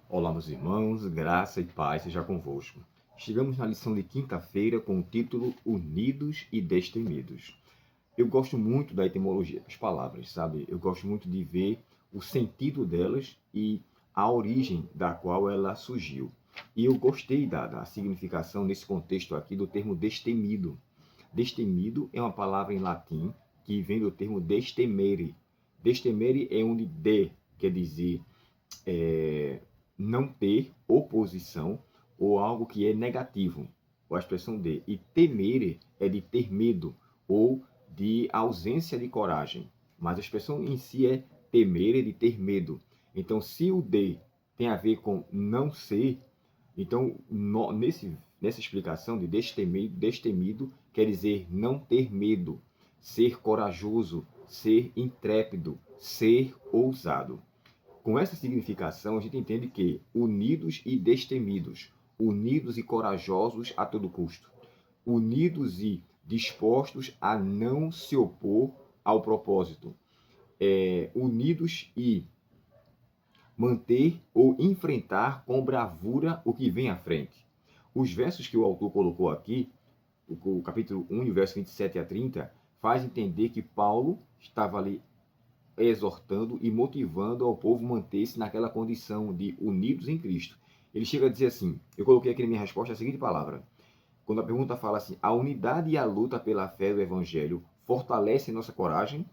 Olá, meus irmãos, graça e paz seja convosco. Chegamos na lição de quinta-feira com o título Unidos e Destemidos. Eu gosto muito da etimologia das palavras, sabe? Eu gosto muito de ver o sentido delas e a origem da qual ela surgiu. E eu gostei da significação nesse contexto aqui do termo destemido. Destemido é uma palavra em latim que vem do termo destemere. Destemere é onde de quer dizer não ter oposição ou algo que é negativo, ou a expressão de. E temere é de ter medo ou de ausência de coragem. Mas a expressão em si é temere, de ter medo. Então, se o de tem a ver com não ser, então nessa explicação de destemido quer dizer não ter medo, ser corajoso, ser intrépido, ser ousado. Com essa significação, a gente entende que unidos e destemidos, unidos e corajosos a todo custo, unidos e dispostos a não se opor ao propósito, unidos e manter ou enfrentar com bravura o que vem à frente. Os versos que o autor colocou aqui, o capítulo 1, verso 27 a 30, faz entender que Paulo estava ali exortando e motivando ao povo manter-se naquela condição de unidos em Cristo. Ele chega a dizer assim, eu coloquei aqui na minha resposta a seguinte palavra, quando a pergunta fala assim, a unidade e a luta pela fé do Evangelho fortalecem nossa coragem?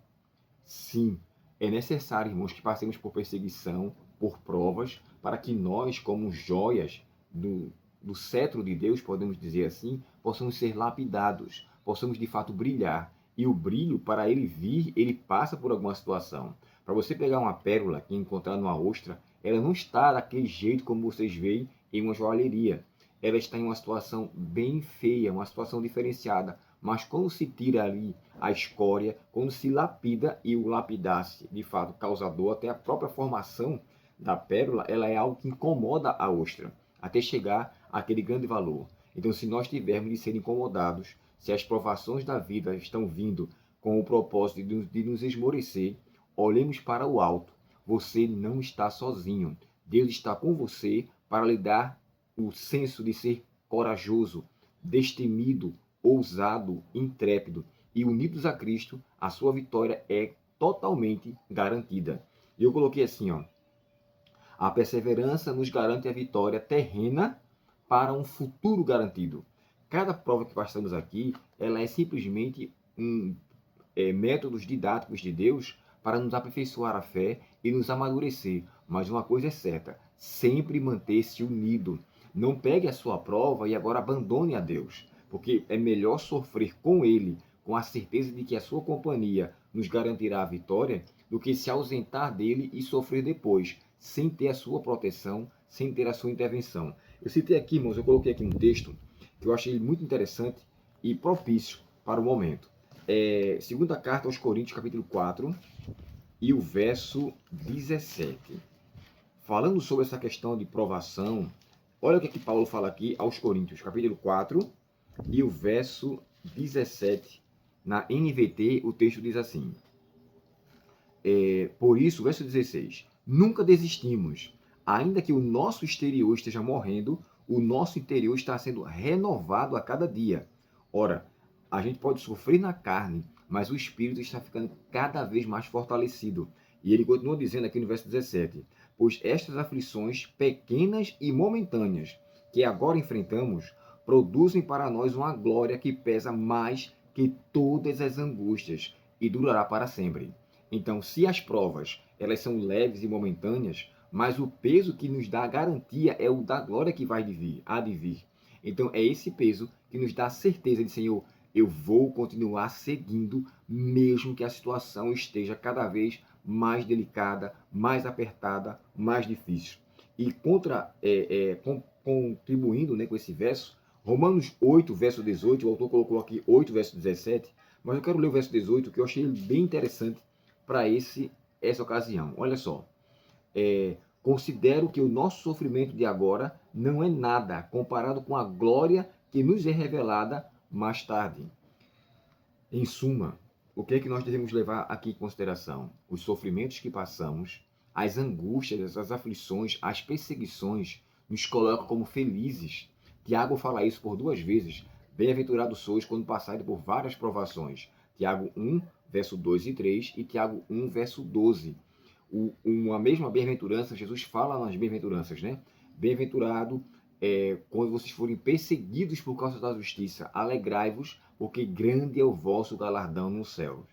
Sim, é necessário, irmãos, que passemos por perseguição, por provas, para que nós, como joias do cetro de Deus, podemos dizer assim, possamos ser lapidados, possamos de fato brilhar. E o brilho, para ele vir, ele passa por alguma situação. Para você pegar uma pérola e encontrar numa ostra, ela não está daquele jeito como vocês veem em uma joalheria. Ela está em uma situação bem feia, uma situação diferenciada. Mas quando se tira ali a escória, quando se lapida e o lapidasse, de fato, causador, até a própria formação da pérola, ela é algo que incomoda a ostra, até chegar àquele grande valor. Então, se nós tivermos de ser incomodados, se as provações da vida estão vindo com o propósito de nos esmorecer, olhemos para o alto. Você não está sozinho. Deus está com você para lhe dar o senso de ser corajoso, destemido, ousado, intrépido. E unidos a Cristo, a sua vitória é totalmente garantida. E eu coloquei assim, ó, a perseverança nos garante a vitória terrena para um futuro garantido. Cada prova que passamos aqui, ela é simplesmente métodos didáticos de Deus para nos aperfeiçoar a fé e nos amadurecer. Mas uma coisa é certa, sempre manter-se unido. Não pegue a sua prova e agora abandone a Deus, porque é melhor sofrer com Ele, com a certeza de que a sua companhia nos garantirá a vitória, do que se ausentar dele e sofrer depois, sem ter a sua proteção, sem ter a sua intervenção. Eu citei aqui, irmãos, eu coloquei aqui um texto que eu achei muito interessante e propício para o momento. Segunda carta aos Coríntios, capítulo 4, e o verso 17. Falando sobre essa questão de provação, olha o que Paulo fala aqui aos Coríntios, capítulo 4, e o verso 17. Na NVT, o texto diz assim, por isso, verso 16, nunca desistimos, ainda que o nosso exterior esteja morrendo, o nosso interior está sendo renovado a cada dia. Ora, a gente pode sofrer na carne, mas o espírito está ficando cada vez mais fortalecido. E ele continua dizendo aqui no verso 17, pois estas aflições pequenas e momentâneas que agora enfrentamos produzem para nós uma glória que pesa mais que todas as angústias e durará para sempre. Então, se as provas elas são leves e momentâneas, mas o peso que nos dá a garantia é o da glória que há de vir. Então, é esse peso que nos dá a certeza de, Senhor, eu vou continuar seguindo, mesmo que a situação esteja cada vez mais delicada, mais apertada, mais difícil. E contribuindo, né, com esse verso, Romanos 8, verso 18, o autor colocou aqui 8, verso 17, mas eu quero ler o verso 18, que eu achei bem interessante para essa ocasião. Olha só, considero que o nosso sofrimento de agora não é nada comparado com a glória que nos é revelada mais tarde. Em suma, o que é que nós devemos levar aqui em consideração? Os sofrimentos que passamos, as angústias, as aflições, as perseguições nos colocam como felizes. Tiago fala isso por 2 vezes. Bem-aventurados sois quando passarem por várias provações. Tiago 1, verso 2 e 3 e Tiago 1, verso 12. Uma mesma bem-aventurança, Jesus fala nas bem-aventuranças, né? Bem-aventurado quando vocês forem perseguidos por causa da justiça, alegrai-vos, porque grande é o vosso galardão nos céus.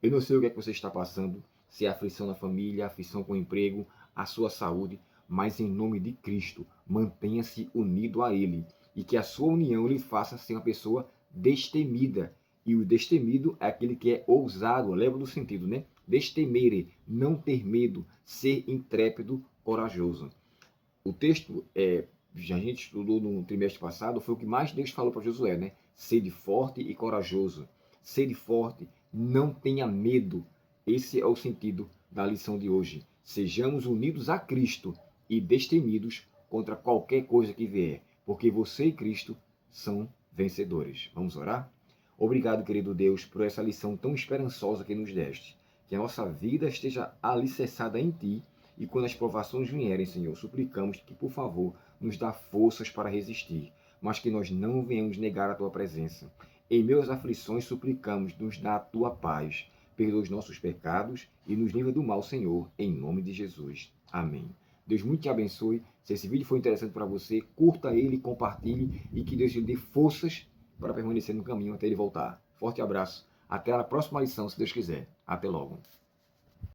Eu não sei o que é que você está passando, se é aflição na família, aflição com o emprego, a sua saúde, mas em nome de Cristo, mantenha-se unido a Ele e que a sua união lhe faça ser uma pessoa destemida. E o destemido é aquele que é ousado, leva do sentido, né? Destemere, não ter medo, ser intrépido, corajoso. O texto, a gente estudou no trimestre passado, foi o que mais Deus falou para Josué, né? Sede forte e corajoso. Sede forte, não tenha medo. Esse é o sentido da lição de hoje. Sejamos unidos a Cristo e destemidos contra qualquer coisa que vier, porque você e Cristo são vencedores. Vamos orar? Obrigado, querido Deus, por essa lição tão esperançosa que nos deste. Que a nossa vida esteja alicerçada em Ti e quando as provações vierem, Senhor, suplicamos que, por favor, nos dá forças para resistir, mas que nós não venhamos negar a Tua presença. Em meus aflições suplicamos, nos dá a Tua paz. Perdoa os nossos pecados e nos livra do mal, Senhor, em nome de Jesus. Amém. Deus muito te abençoe. Se esse vídeo foi interessante para você, curta ele, compartilhe e que Deus lhe dê forças para permanecer no caminho até ele voltar. Forte abraço. Até a próxima lição, se Deus quiser. Até logo.